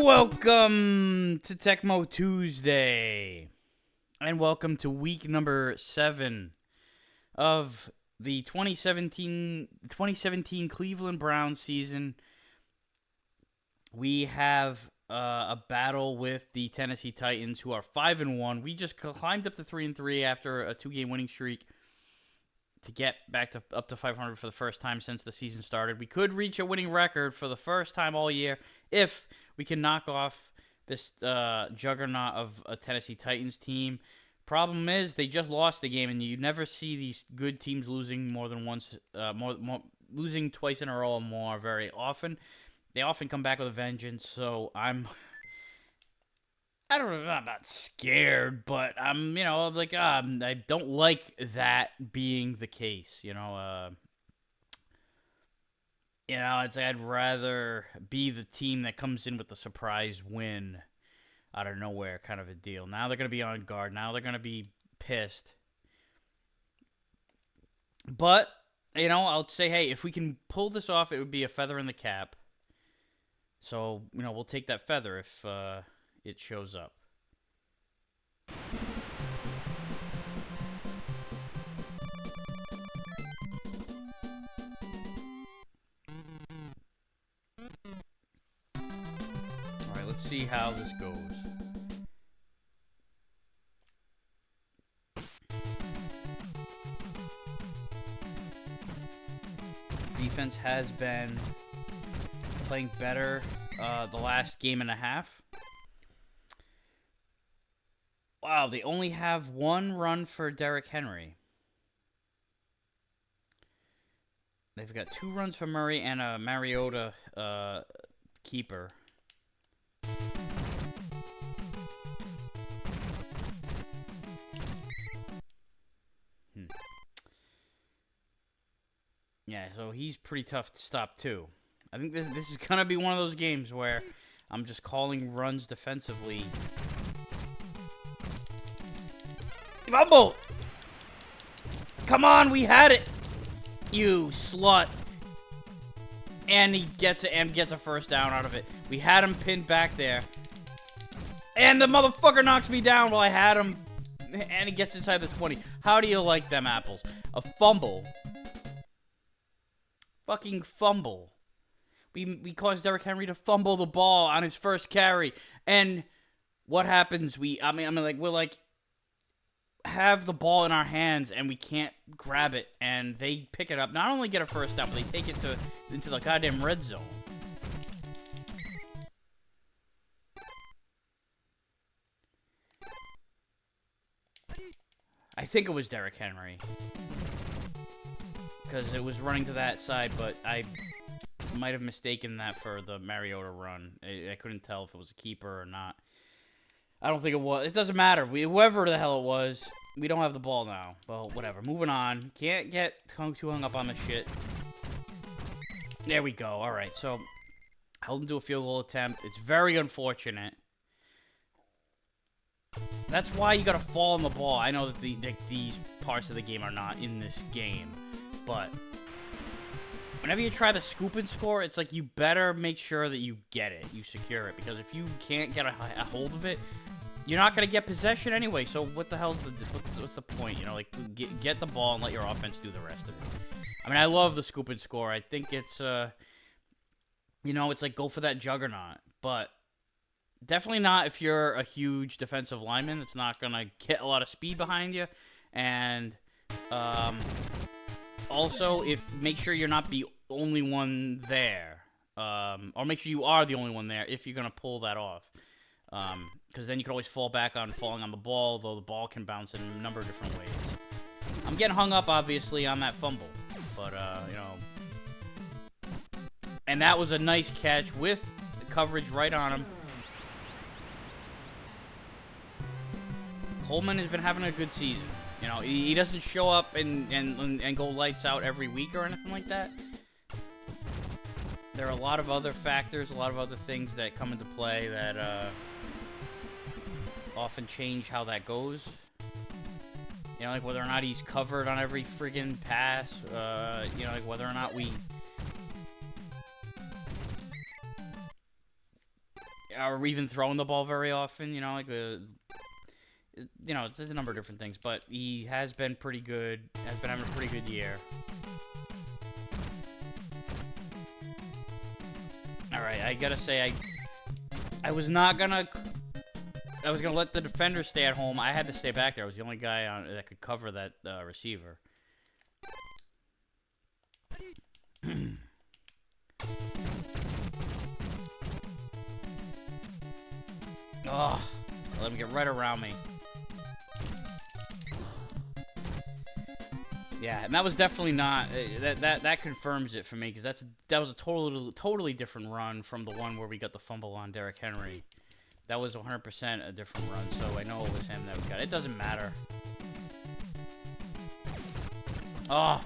Welcome to Tecmo Tuesday, and welcome to week number 7 of the 2017 Cleveland Browns season. We have a battle with the Tennessee Titans, who are 5-1. We just climbed up to 3-3 after a 2-game winning streak to get back to up to 500 for the first time since the season started. We could reach a winning record for the first time all year if we can knock off this juggernaut of a Tennessee Titans team. Problem is, they just lost the game, and you never see these good teams losing more than once, losing twice in a row or more very often. They often come back with a vengeance, so I don't know, I'm not scared, but I'm, I don't like that being the case, it's like I'd rather be the team that comes in with the surprise win out of nowhere kind of a deal. Now they're going to be on guard. Now they're going to be pissed. But, I'll say, hey, if we can pull this off, it would be a feather in the cap. So, we'll take that feather if it shows up. Alright, let's see how this goes. Defense has been playing better the last game and a half. Wow, they only have one run for Derrick Henry. They've got 2 runs for Murray and a Mariota keeper. Yeah, so he's pretty tough to stop too. I think this is going to be one of those games where I'm just calling runs defensively. Fumble! Come on, we had it! You slut. And he gets a first down out of it. We had him pinned back there. And the motherfucker knocks me down while I had him. And he gets inside the 20. How do you like them apples? A fumble. Fucking fumble. We caused Derrick Henry to fumble the ball on his first carry. And what happens? We're have the ball in our hands and we can't grab it, and they pick it up. Not only get a first down, but they take it into the goddamn red zone. I think it was Derrick Henry, because it was running to that side, but I might have mistaken that for the Mariota run. I couldn't tell if it was a keeper or not. I don't think it was. It doesn't matter. Whoever the hell it was, we don't have the ball now. Well, whatever. Moving on. Can't get too hung up on the shit. There we go. All right. So, held him to a field goal attempt. It's very unfortunate. That's why you got to fall on the ball. I know that these parts of the game are not in this game, but whenever you try to scoop and score, it's like you better make sure that you get it, you secure it, because if you can't get a hold of it, you're not going to get possession anyway. So what the hell's what's the point? Get the ball and let your offense do the rest of it. I mean, I love the scoop and score. I think it's it's like go for that juggernaut, but definitely not if you're a huge defensive lineman. It's not going to get a lot of speed behind you, and also, make sure you're not the only one there, or make sure you are the only one there if you're gonna pull that off, because then you can always fall back on falling on the ball, though the ball can bounce in a number of different ways. I'm getting hung up, obviously, on that fumble, but and that was a nice catch with the coverage right on him. Coleman has been having a good season. He doesn't show up and go lights out every week or anything like that. There are a lot of other factors, a lot of other things that come into play that often change how that goes. Like whether or not he's covered on every friggin' pass. Like whether or not we or even throwing the ball very often. You know, like you know, it's a number of different things. But he has been pretty good. Has been having a pretty good year. All right, I gotta say, I was not gonna. I was gonna let the defender stay at home. I had to stay back there. I was the only guy that could cover that receiver. Oh, let him get right around me. Yeah, and that was definitely not that confirms it for me, because that was a totally different run from the one where we got the fumble on Derrick Henry. That was 100% a different run, so I know it was him that we got. It doesn't matter. Oh,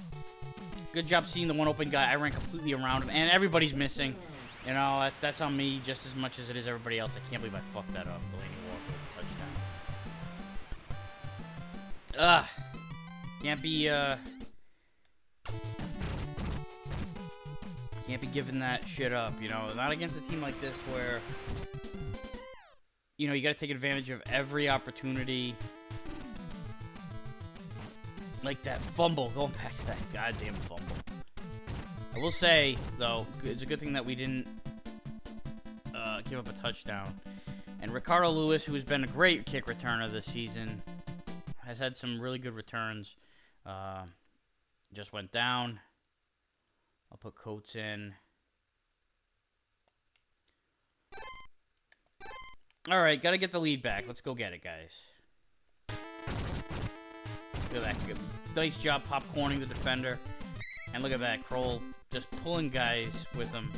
good job seeing the one open guy. I ran completely around him, and everybody's missing. You know, that's on me just as much as it is everybody else. I can't believe I fucked that up. Delaney Walker touchdown. Can't be giving that shit up, you know. Not against a team like this where, you know, you got to take advantage of every opportunity. Like that fumble, going back to that goddamn fumble. I will say, though, it's a good thing that we didn't give up a touchdown. And Ricardo Lewis, who has been a great kick returner this season, has had some really good returns. Just went down. I'll put Coates in. All right, got to get the lead back. Let's go get it, guys. Look at that. Nice job popcorning the defender. And look at that. Kroll just pulling guys with him.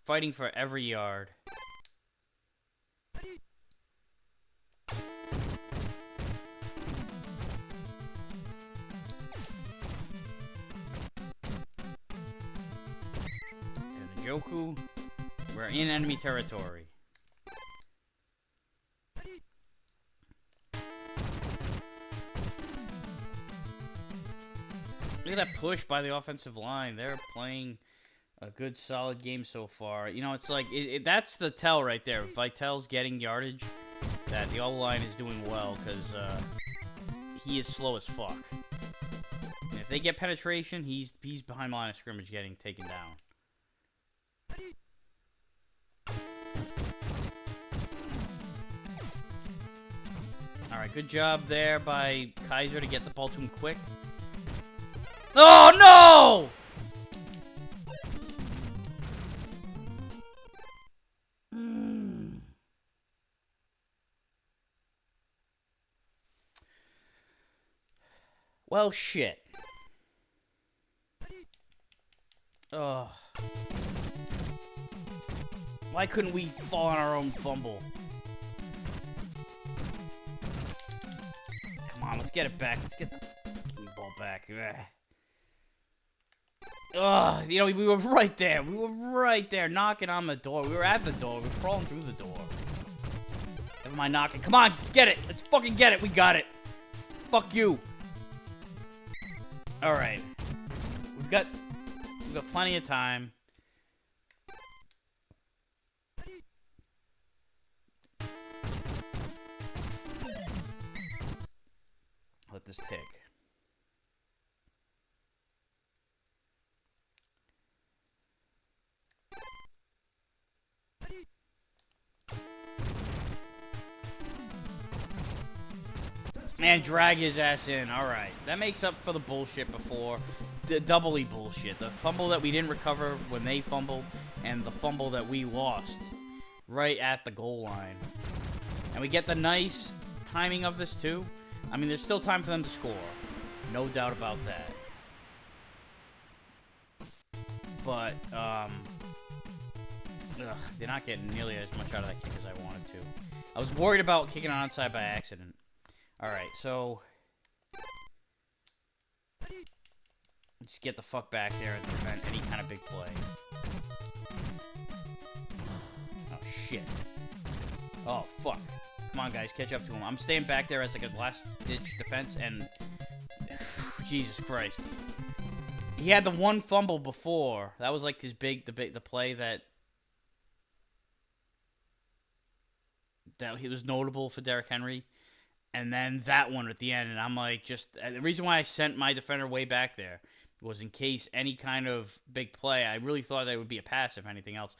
Fighting for every yard. Njoku. We're in enemy territory. Look at that push by the offensive line. They're playing a good, solid game so far. You know, it's like, that's the tell right there. If Vitel's getting yardage, that the O-line is doing well, because he is slow as fuck. And if they get penetration, he's behind the line of scrimmage getting taken down. Alright, good job there by Kaiser to get the ball to him quick. Oh, no! Well, shit. Oh. Why couldn't we fall on our own fumble? Come on, let's get it back. Let's get the ball back. Ugh, you know, we were right there. We were right there, knocking on the door. We were at the door. We were crawling through the door. Never mind knocking. Come on, let's get it. Let's fucking get it. We got it. Fuck you. All right. We've got plenty of time. Let this tick. And drag his ass in. Alright. That makes up for the bullshit before. Doubly bullshit. The fumble that we didn't recover when they fumbled, and the fumble that we lost right at the goal line. And we get the nice timing of this, too. I mean, there's still time for them to score. No doubt about that. But, they're not getting nearly as much out of that kick as I wanted to. I was worried about kicking it onside by accident. Alright, so just get the fuck back there and prevent any kind of big play. Oh, shit. Oh, fuck. Come on, guys, catch up to him. I'm staying back there as like a last-ditch defense, and Jesus Christ. He had the one fumble before. That was like his the play that that he was notable for Derrick Henry. And then that one at the end, and I'm like, the reason why I sent my defender way back there was in case any kind of big play. I really thought that it would be a pass, if anything else.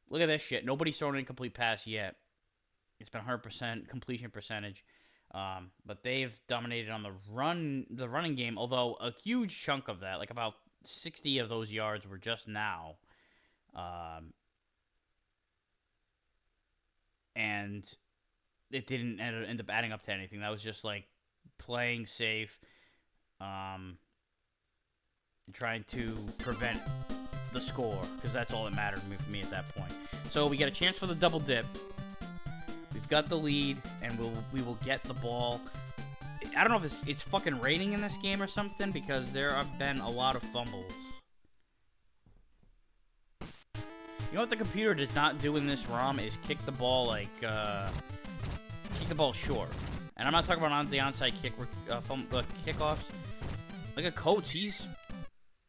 Look at this shit. Nobody's thrown an incomplete pass yet. It's been 100% completion percentage. But they've dominated on the running game, although a huge chunk of that, like about 60 of those yards, were just now. And it didn't end up adding up to anything. That was just like playing safe, trying to prevent the score, because that's all that mattered for me at that point. So we get a chance for the double dip. We've got the lead, and we will get the ball. I don't know if it's fucking raining in this game or something, because there have been a lot of fumbles. You know what the computer does not do in this ROM is kick the ball like kick the ball short. And I'm not talking about the onside kick kickoffs. Look at Coates, he's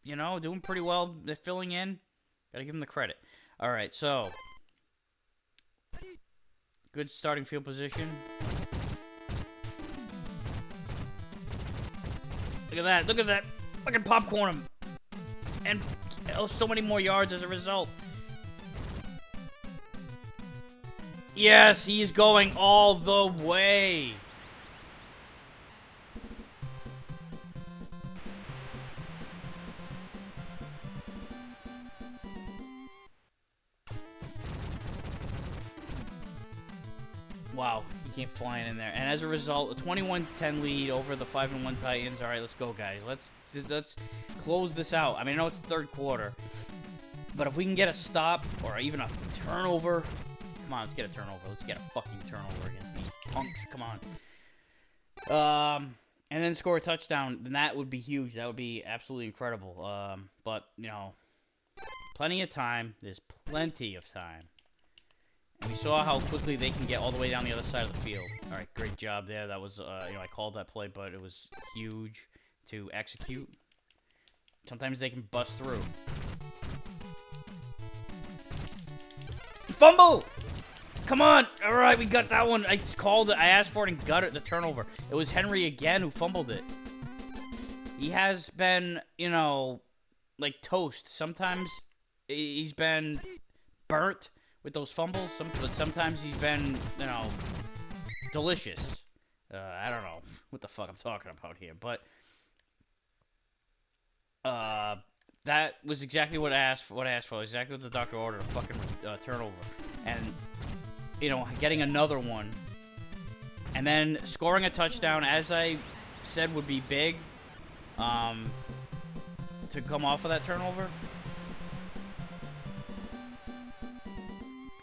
doing pretty well. They're filling in. Gotta give him the credit. All right, so good starting field position. Look at that! Look at that! Fucking popcorn him, and so many more yards as a result. Yes, he's going all the way. Wow, he came flying in there. And as a result, a 21-10 lead over the 5-1 Titans. All right, let's go, guys. Let's close this out. I mean, I know it's the third quarter, but if we can get a stop or even a turnover. Come on, let's get a turnover. Let's get a fucking turnover against these punks. Come on. And then score a touchdown. Then that would be huge. That would be absolutely incredible. But, plenty of time. There's plenty of time. And we saw how quickly they can get all the way down the other side of the field. All right, great job there. That was, I called that play, but it was huge to execute. Sometimes they can bust through. Fumble! Come on! All right, we got that one. I just called it. I asked for it and got it. The turnover. It was Henry again who fumbled it. He has been, like toast. Sometimes he's been burnt with those fumbles. But sometimes he's been, delicious. I don't know what the fuck I'm talking about here, but that was exactly what I asked for. Exactly what the doctor ordered. A fucking turnover. And getting another one, and then scoring a touchdown, as I said, would be big, to come off of that turnover.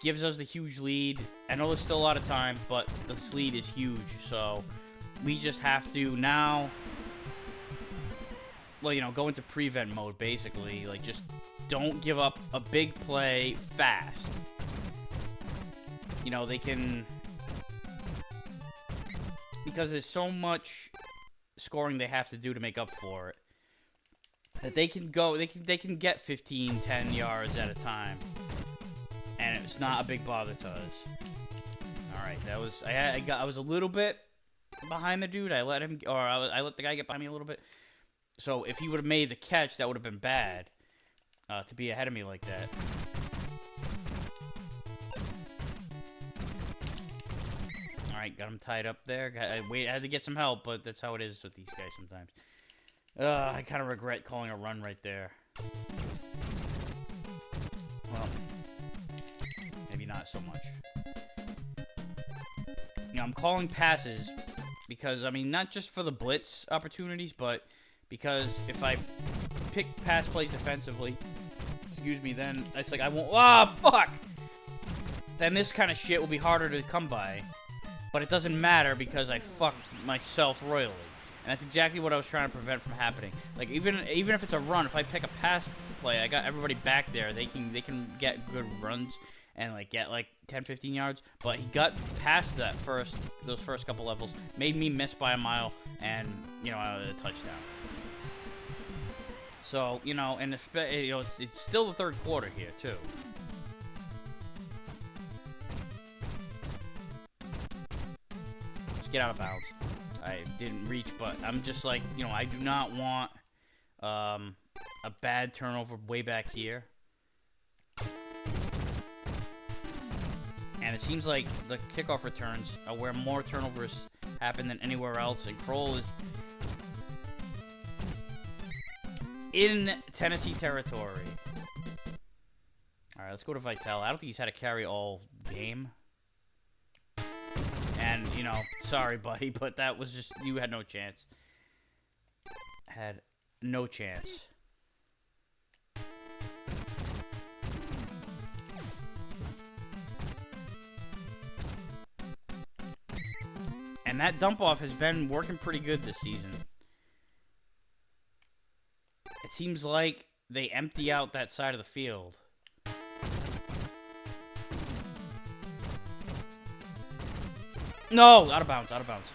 Gives us the huge lead. I know there's still a lot of time, but this lead is huge, so we just have to now, go into prevent mode, basically. Like, just don't give up a big play fast. They can, because there's so much scoring they have to do to make up for it, that they can get 15, 10 yards at a time, and it's not a big bother to us. All right, that was, I was a little bit behind the dude. I let the guy get by me a little bit. So if he would have made the catch, that would have been bad, to be ahead of me like that. Alright, got him tied up there. I had to get some help, but that's how it is with these guys sometimes. I kind of regret calling a run right there. Well, maybe not so much. I'm calling passes because, not just for the blitz opportunities, but because if I pick pass plays defensively, then it's like I won't. Ah, fuck! Then this kind of shit will be harder to come by. But it doesn't matter because I fucked myself royally. And that's exactly what I was trying to prevent from happening. Like, even if it's a run, if I pick a pass play, I got everybody back there. They can get good runs and, get, 10, 15 yards. But he got past those first couple levels, made me miss by a mile, and, a touchdown. So, and it's still the third quarter here, too. Get out of bounds. I didn't reach, but I'm just like, you know, I do not want a bad turnover way back here. And it seems like the kickoff returns are where more turnovers happen than anywhere else. And Kroll is in Tennessee territory. All right, let's go to Vitale. I don't think he's had a carry all game. And, you know, sorry, buddy, but that was just, you had no chance. Had no chance. And that dump-off has been working pretty good this season. It seems like they empty out that side of the field. No! Out of bounds, out of bounds.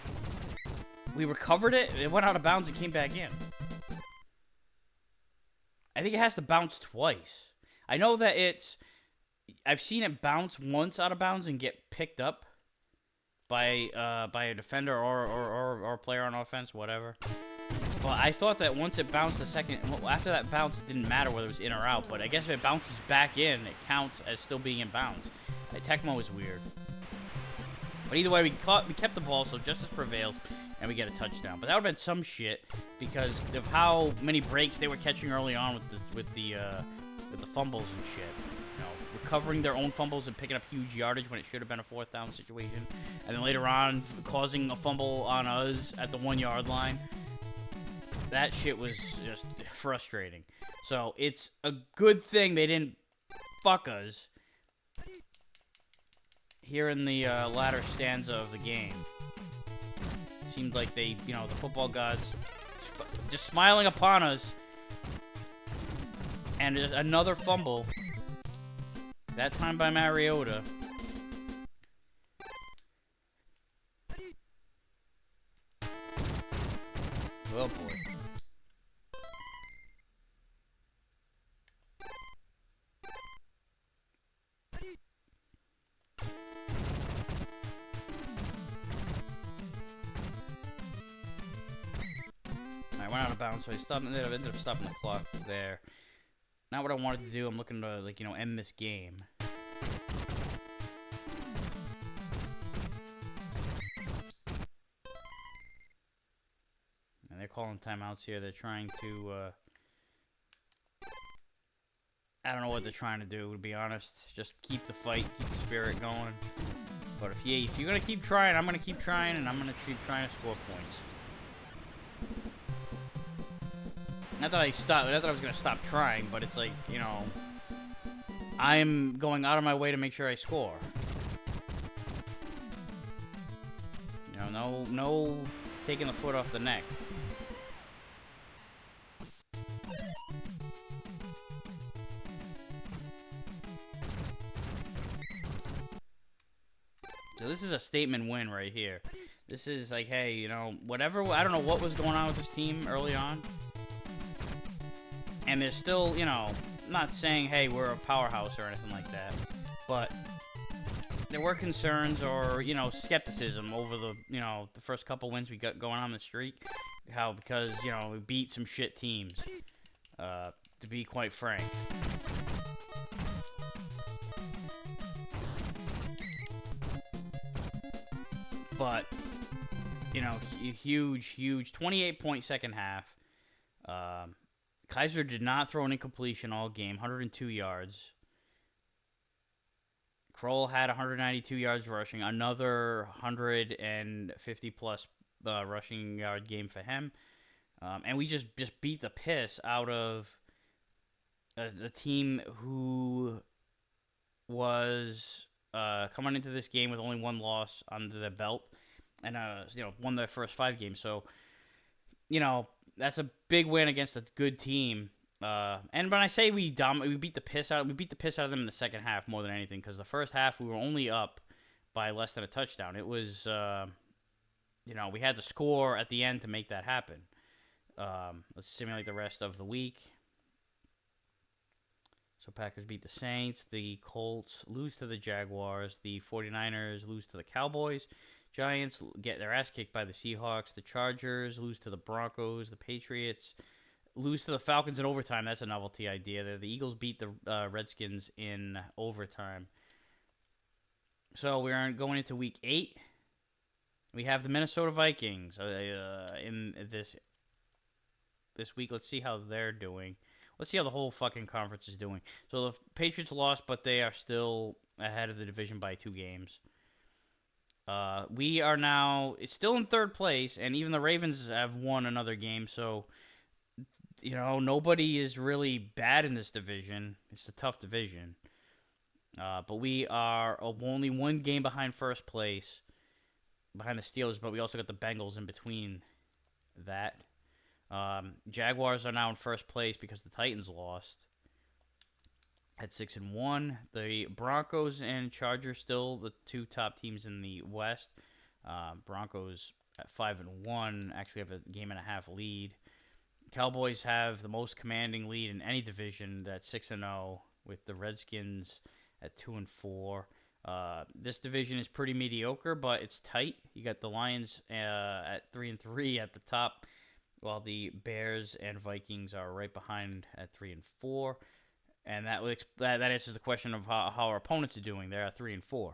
We recovered it, it went out of bounds and came back in. I think it has to bounce twice. I know that it's... I've seen it bounce once out of bounds and get picked up by a defender or a player on offense, whatever. But I thought that once it bounced the second... After that bounce, it didn't matter whether it was in or out. But I guess if it bounces back in, it counts as still being in bounds. Tecmo is weird. But either way, we kept the ball, so justice prevails, and we get a touchdown. But that would have been some shit because of how many breaks they were catching early on with the fumbles and shit. You know, recovering their own fumbles and picking up huge yardage when it should have been a 4th down situation, and then later on causing a fumble on us at the 1-yard line. That shit was just frustrating. So it's a good thing they didn't fuck us here in the latter stanza of the game. Seemed like they, you know, the football gods just smiling upon us. And another fumble. That time by Mariota. Oh boy. I went out of bounds, so I ended up stopping the clock there. Not what I wanted to do. I'm looking to, like, you know, end this game. And they're calling timeouts here. They're trying to, I don't know what they're trying to do, to be honest. Just keep the fight, keep the spirit going. But if you're going to keep trying, I'm going to keep trying, and I'm going to keep trying to score points. Not that I was going to stop trying, but it's like, you know, I'm going out of my way to make sure I score. You know, no taking the foot off the neck. So this is a statement win right here. This is like, hey, you know, whatever, I don't know what was going on with this team early on. And there's still, you know, I'm not saying, hey, we're a powerhouse or anything like that. But there were concerns or, you know, skepticism over the, you know, the first couple wins we got going on the streak. Because, you know, we beat some shit teams, to be quite frank. But, you know, huge 28-point second half. Kaiser did not throw an incompletion all game, 102 yards. Kroll had 192 yards rushing, another 150-plus rushing yard game for him. And we just beat the piss out of the team who was coming into this game with only one loss under their belt and, you know, won their first 5 games. So, you know, that's a big win against a good team. And when I say we beat the piss out of them in the second half more than anything, because the first half we were only up by less than a touchdown. It was, you know, we had to score at the end to make that happen. Let's simulate the rest of the week. So Packers beat the Saints. The Colts lose to the Jaguars. The 49ers lose to the Cowboys. Giants get their ass kicked by the Seahawks. The Chargers lose to the Broncos. The Patriots lose to the Falcons in overtime. That's a novelty idea. The Eagles beat the Redskins in overtime. So we're going into week 8. We have the Minnesota Vikings in this week. Let's see how they're doing. Let's see how the whole fucking conference is doing. So the Patriots lost, but they are still ahead of the division by 2 games. We are now still in 3rd place, and even the Ravens have won another game. So, nobody is really bad in this division. It's a tough division. But we are only 1 game behind first place, behind the Steelers, but we also got the Bengals in between that. Jaguars are now in first place because the Titans lost at 6-1. The Broncos and Chargers still the 2 top teams in the West. Broncos at 5-1 actually have a game and a half lead. Cowboys have the most commanding lead in any division. That's 6-0 with the Redskins at 2-4. This division is pretty mediocre, but it's tight. You got the Lions at 3-3 at the top, while the Bears and Vikings are right behind at 3-4. And that answers the question of how our opponents are doing. They're at 3-4.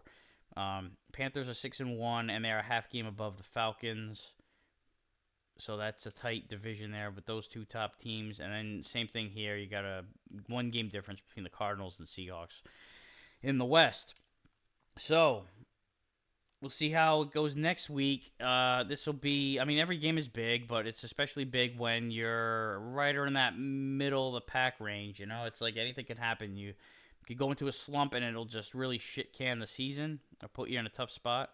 Panthers are 6-1, and they're a half game above the Falcons. So that's a tight division there with those 2 top teams. And then same thing here. You got a 1 game difference between the Cardinals and Seahawks in the West. So we'll see how it goes next week. This will be, every game is big, but it's especially big when you're right in that middle of the pack range. It's like anything can happen. You could go into a slump and it'll just really shit can the season or put you in a tough spot.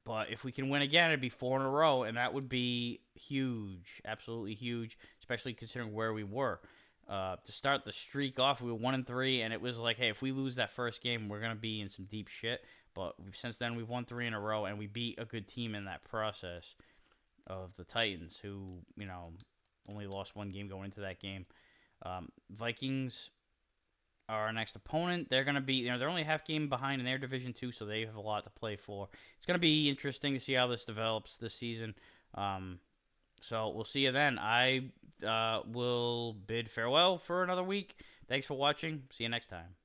But if we can win again, it'd be 4 in a row, and that would be huge, absolutely huge, especially considering where we were. To start the streak off, we were 1-3, and it was like, hey, if we lose that first game, we're gonna be in some deep shit. But since then, we've won 3 in a row, and we beat a good team in that process of the Titans, who only lost 1 game going into that game. Vikings are our next opponent. They're gonna be, they're only a half game behind in their division too, so they have a lot to play for. It's gonna be interesting to see how this develops this season. So we'll see you then. I will bid farewell for another week. Thanks for watching. See you next time.